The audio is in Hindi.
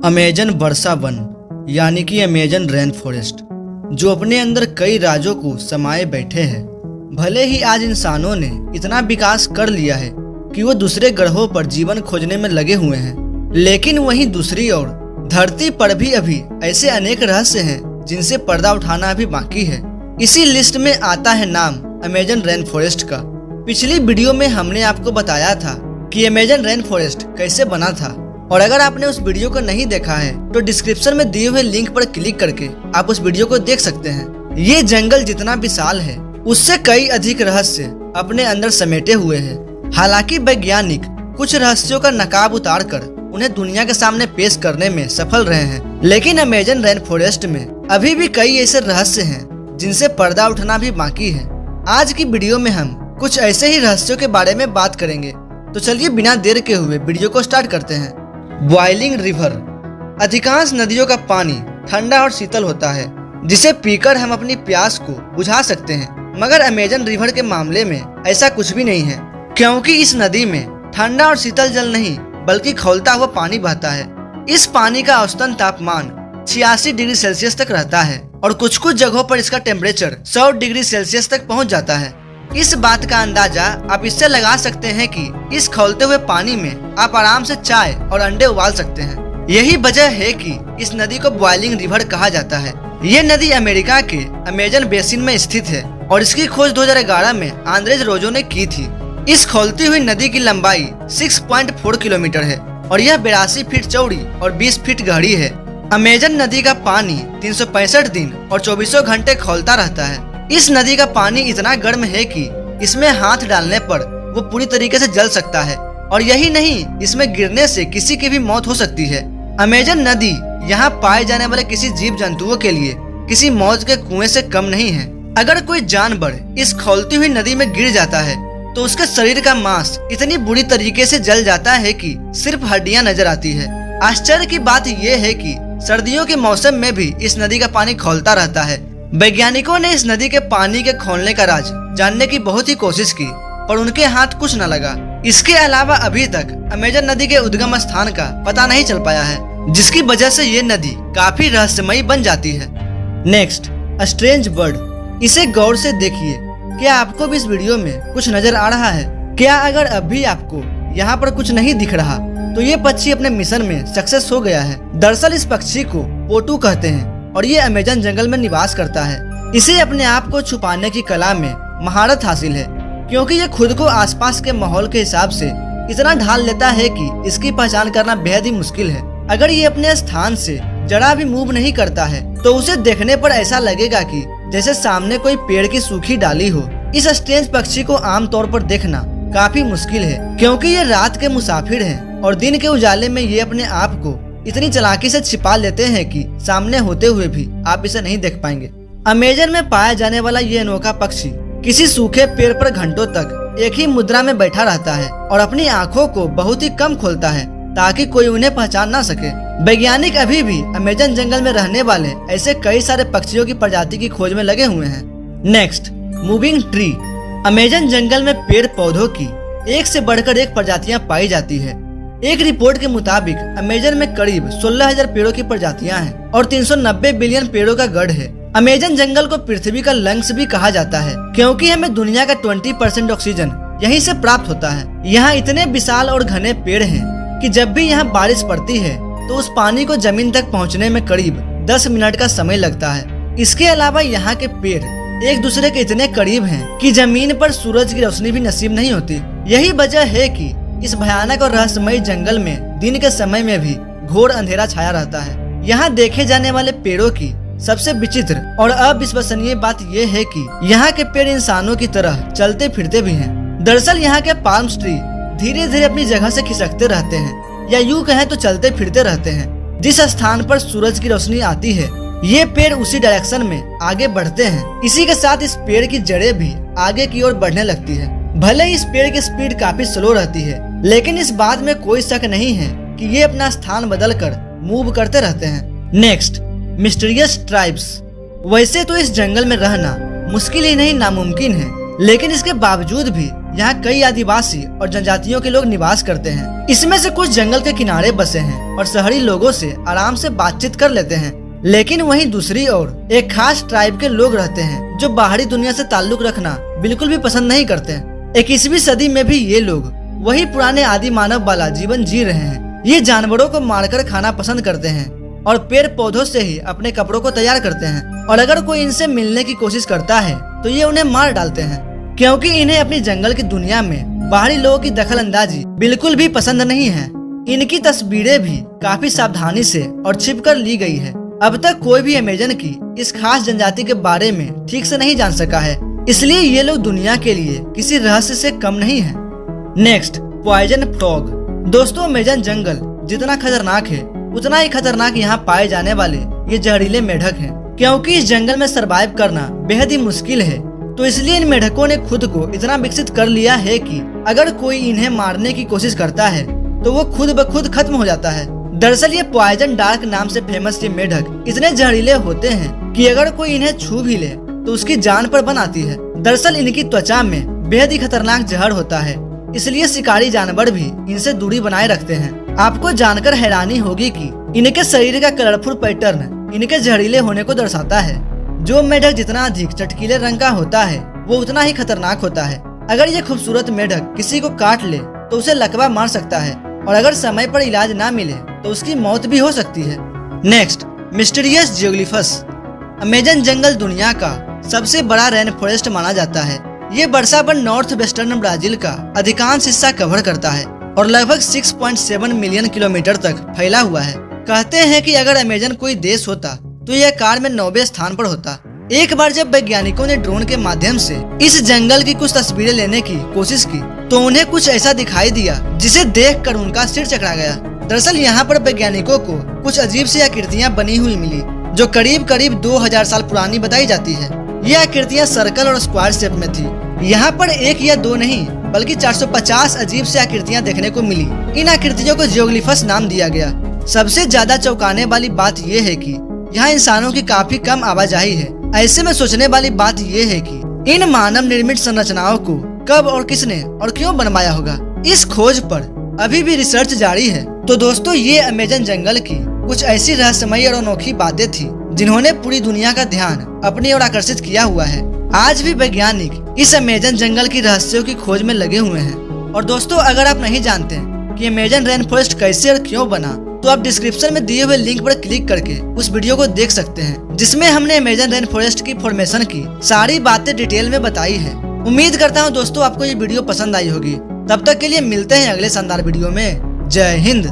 अमेजन वर्षा वन यानी कि अमेजन रेन फॉरेस्ट, जो अपने अंदर कई राजों को समाये बैठे हैं। भले ही आज इंसानों ने इतना विकास कर लिया है कि वो दूसरे ग्रहों पर जीवन खोजने में लगे हुए हैं, लेकिन वहीं दूसरी ओर धरती पर भी अभी ऐसे अनेक रहस्य हैं जिनसे पर्दा उठाना अभी बाकी है। इसी लिस्ट में आता है नाम अमेजन रेन फॉरेस्ट का। पिछली वीडियो में हमने आपको बताया था कि अमेजन रेन फॉरेस्ट कैसे बना था, और अगर आपने उस वीडियो को नहीं देखा है तो डिस्क्रिप्शन में दिए हुए लिंक पर क्लिक करके आप उस वीडियो को देख सकते हैं। ये जंगल जितना विशाल है उससे कई अधिक रहस्य अपने अंदर समेटे हुए हैं। हालांकि वैज्ञानिक कुछ रहस्यों का नकाब उतारकर उन्हें दुनिया के सामने पेश करने में सफल रहे हैं, लेकिन अमेजन रेन फॉरेस्ट में अभी भी कई ऐसे रहस्य हैं जिनसे पर्दा उठना भी बाकी है। आज की वीडियो में हम कुछ ऐसे ही रहस्यों के बारे में बात करेंगे, तो चलिए बिना देर के हुए वीडियो को स्टार्ट करते हैं। Boiling river. अधिकांश नदियों का पानी ठंडा और शीतल होता है, जिसे पीकर हम अपनी प्यास को बुझा सकते हैं, मगर अमेजन रिवर के मामले में ऐसा कुछ भी नहीं है, क्योंकि इस नदी में ठंडा और शीतल जल नहीं बल्कि खौलता हुआ पानी बहता है। इस पानी का औसतन तापमान 86 डिग्री सेल्सियस तक रहता है और कुछ कुछ जगहों पर इसका टेम्परेचर 100 डिग्री सेल्सियस तक पहुंच जाता है। इस बात का अंदाजा आप इससे लगा सकते हैं कि इस खौलते हुए पानी में आप आराम से चाय और अंडे उबाल सकते हैं। यही वजह है कि इस नदी को बॉइलिंग रिवर कहा जाता है। ये नदी अमेरिका के अमेजन बेसिन में स्थित है और इसकी खोज 2011 में आंद्रेज रोजो ने की थी। इस खौलती हुई नदी की लंबाई 6.4 किलोमीटर है और यह 82 फीट चौड़ी और 20 फीट गहरी है। अमेजन नदी का पानी 365 दिन और 24 घंटे खौलता रहता है। इस नदी का पानी इतना गर्म है कि इसमें हाथ डालने पर वो पूरी तरीके से जल सकता है, और यही नहीं, इसमें गिरने से किसी की भी मौत हो सकती है। अमेजन नदी यहाँ पाए जाने वाले किसी जीव जंतुओं के लिए किसी मौत के कुएं से कम नहीं है। अगर कोई जानवर इस खौलती हुई नदी में गिर जाता है तो उसके शरीर का मांस इतनी बुरी तरीके से जल जाता है कि सिर्फ हड्डियां नजर आती है। आश्चर्य की बात यह है कि सर्दियों के मौसम में भी इस नदी का पानी खौलता रहता है। वैज्ञानिकों ने इस नदी के पानी के खौलने का राज जानने की बहुत ही कोशिश की, पर उनके हाथ कुछ न लगा। इसके अलावा अभी तक अमेजन नदी के उद्गम स्थान का पता नहीं चल पाया है, जिसकी वजह से ये नदी काफी रहस्यमयी बन जाती है। Next, strange bird. इसे गौर से देखिए। क्या आपको भी इस वीडियो में कुछ नजर आ रहा है? क्या अगर अभी आपको यहाँ पर कुछ नहीं दिख रहा तो ये पक्षी अपने मिशन में सक्सेस हो गया है। दरअसल इस पक्षी को पोटू कहते हैं और ये अमेजन जंगल में निवास करता है। इसे अपने आप को छुपाने की कला में महारत हासिल है, क्योंकि ये खुद को आसपास के माहौल के हिसाब से इतना ढाल लेता है कि इसकी पहचान करना बेहद ही मुश्किल है। अगर ये अपने स्थान से जरा भी मूव नहीं करता है तो उसे देखने पर ऐसा लगेगा कि जैसे सामने कोई पेड़ की सूखी डाली हो। इस स्ट्रेंज पक्षी को आमतौर पर देखना काफी मुश्किल है, क्योंकि ये रात के मुसाफिर हैं और दिन के उजाले में ये अपने आप को इतनी चालाकी से छिपा लेते हैं कि सामने होते हुए भी आप इसे नहीं देख पाएंगे। अमेजन में पाया जाने वाला ये अनोखा पक्षी किसी सूखे पेड़ पर घंटों तक एक ही मुद्रा में बैठा रहता है और अपनी आँखों को बहुत ही कम खोलता है ताकि कोई उन्हें पहचान ना सके। वैज्ञानिक अभी भी अमेजन जंगल में रहने वाले ऐसे कई सारे पक्षियों की प्रजाति की खोज में लगे हुए हैं। Next, moving tree. अमेजन जंगल में पेड़ पौधों की एक से बढ़कर एक प्रजातियां पाई जाती है। एक रिपोर्ट के मुताबिक अमेजन में करीब 16,000 पेड़ों की प्रजातियां हैं और 390 बिलियन पेड़ों का गढ़ है। अमेजन जंगल को पृथ्वी का लंग्स भी कहा जाता है, क्योंकि हमें दुनिया का 20% ऑक्सीजन यहीं से प्राप्त होता है। यहाँ इतने विशाल और घने पेड़ हैं कि जब भी यहाँ बारिश पड़ती है तो उस पानी को जमीन तक पहुँचने में करीब 10 मिनट का समय लगता है। इसके अलावा यहाँ के पेड़ एक दूसरे के इतने करीब हैं कि जमीन पर सूरज की रोशनी भी नसीब नहीं होती। यही वजह है कि इस भयानक और रहस्यमयी जंगल में दिन के समय में भी घोर अंधेरा छाया रहता है। यहाँ देखे जाने वाले पेड़ों की सबसे विचित्र और अविश्वसनीय बात यह है कि यहाँ के पेड़ इंसानों की तरह चलते फिरते भी हैं। दरअसल यहाँ के पाल्म ट्री धीरे धीरे अपनी जगह से खिसकते रहते हैं, या यूँ कहें तो चलते फिरते रहते हैं। जिस स्थान पर सूरज की रोशनी आती है ये पेड़ उसी डायरेक्शन में आगे बढ़ते हैं। इसी के साथ इस पेड़ की जड़ें भी आगे की ओर बढ़ने लगती है। भले इस पेड़ की स्पीड काफी स्लो रहती है, लेकिन इस बात में कोई शक नहीं है कि ये अपना स्थान बदलकर मूव करते रहते हैं। Next, mysterious tribes. वैसे तो इस जंगल में रहना मुश्किल ही नहीं नामुमकिन है, लेकिन इसके बावजूद भी यहाँ कई आदिवासी और जनजातियों के लोग निवास करते हैं। इसमें से कुछ जंगल के किनारे बसे हैं और शहरी लोगों से आराम से बातचीत कर लेते हैं। लेकिन वहीं दूसरी ओर एक खास ट्राइब के लोग रहते हैं जो बाहरी दुनिया से ताल्लुक रखना बिल्कुल भी पसंद नहीं करते हैं। 21वीं सदी में भी ये लोग वही पुराने आदि मानव वाला जीवन जी रहे हैं। ये जानवरों को मारकर खाना पसंद करते हैं और पेड़ पौधों से ही अपने कपड़ों को तैयार करते हैं। और अगर कोई इनसे मिलने की कोशिश करता है तो ये उन्हें मार डालते हैं, क्योंकि इन्हें अपनी जंगल की दुनिया में बाहरी लोगों की दखल अंदाजी बिल्कुल भी पसंद नहीं है। इनकी तस्वीरें भी काफी सावधानी से और छिपकर ली गई है। अब तक कोई भी अमेजन की इस खास जनजाति के बारे में ठीक से नहीं जान सका है, इसलिए ये लोग दुनिया के लिए किसी रहस्य से कम नहीं है। Next, poison frog. दोस्तों, अमेजन जंगल जितना खतरनाक है उतना ही खतरनाक यहाँ पाए जाने वाले ये जहरीले मेढक हैं। क्योंकि इस जंगल में सरवाइव करना बेहद ही मुश्किल है, तो इसलिए इन मेढकों ने खुद को इतना विकसित कर लिया है कि अगर कोई इन्हें मारने की कोशिश करता है तो वो खुद ब खुद खत्म हो जाता है। दरअसल ये पॉइजन डार्क नाम से फेमस ये मेढक इतने जहरीले होते हैं कि अगर कोई इन्हें छू भी ले तो उसकी जान पर बन आती है। दरअसल इनकी त्वचा में बेहद ही खतरनाक जहर होता है, इसलिए शिकारी जानवर भी इनसे दूरी बनाए रखते हैं। आपको जानकर हैरानी होगी कि इनके शरीर का कलरफुल पैटर्न इनके जहरीले होने को दर्शाता है। जो मेढक जितना अधिक चटकीले रंग का होता है वो उतना ही खतरनाक होता है। अगर ये खूबसूरत मेढक किसी को काट ले तो उसे लकवा मार सकता है, और अगर समय पर इलाज ना मिले तो उसकी मौत भी हो सकती है। Next, mysterious geoglyphs. अमेजन जंगल दुनिया का सबसे बड़ा रेन फॉरेस्ट माना जाता है। ये वर्षावन नॉर्थ वेस्टर्न ब्राजील का अधिकांश हिस्सा कवर करता है और लगभग 6.7 मिलियन किलोमीटर तक फैला हुआ है। कहते हैं कि अगर अमेजन कोई देश होता तो यह कार में 9वें स्थान पर होता। एक बार जब वैज्ञानिकों ने ड्रोन के माध्यम से इस जंगल की कुछ तस्वीरें लेने की कोशिश की तो उन्हें कुछ ऐसा दिखाई दिया जिसे देखकर उनका सिर चकरा गया। दरअसल यहाँ पर वैज्ञानिकों को कुछ अजीब सी आकृतियाँ बनी हुई मिली जो करीब करीब 2000 साल पुरानी बताई जाती है। ये आकृतियाँ सर्कल और स्क्वायर शेप में थी। यहाँ पर एक या दो नहीं बल्कि 450 अजीब सी आकृतियाँ देखने को मिली। इन आकृतियों को जियोग्लिफस नाम दिया गया। सबसे ज्यादा चौंकाने वाली बात यह है कि यहाँ इंसानों की काफी कम आवाजाही है। ऐसे में सोचने वाली बात यह है कि इन मानव निर्मित संरचनाओं को कब और किसने और क्यों बनवाया होगा। इस खोज पर अभी भी रिसर्च जारी है। तो दोस्तों, ये अमेजन जंगल की कुछ ऐसी रहस्यमयी और अनोखी बातें थी जिन्होंने पूरी दुनिया का ध्यान अपनी ओर आकर्षित किया हुआ है। आज भी वैज्ञानिक इस अमेजन जंगल की रहस्यों की खोज में लगे हुए हैं। और दोस्तों, अगर आप नहीं जानते कि अमेजन रेन फॉरेस्ट कैसे और क्यों बना तो आप डिस्क्रिप्शन में दिए हुए लिंक पर क्लिक करके उस वीडियो को देख सकते हैं, जिसमें हमने अमेजन रेन फॉरेस्ट की फॉर्मेशन की सारी बातें डिटेल में बताई है। उम्मीद करता हूँ दोस्तों आपको ये वीडियो पसंद आई होगी। तब तक के लिए मिलते हैं अगले शानदार वीडियो में। जय हिंद।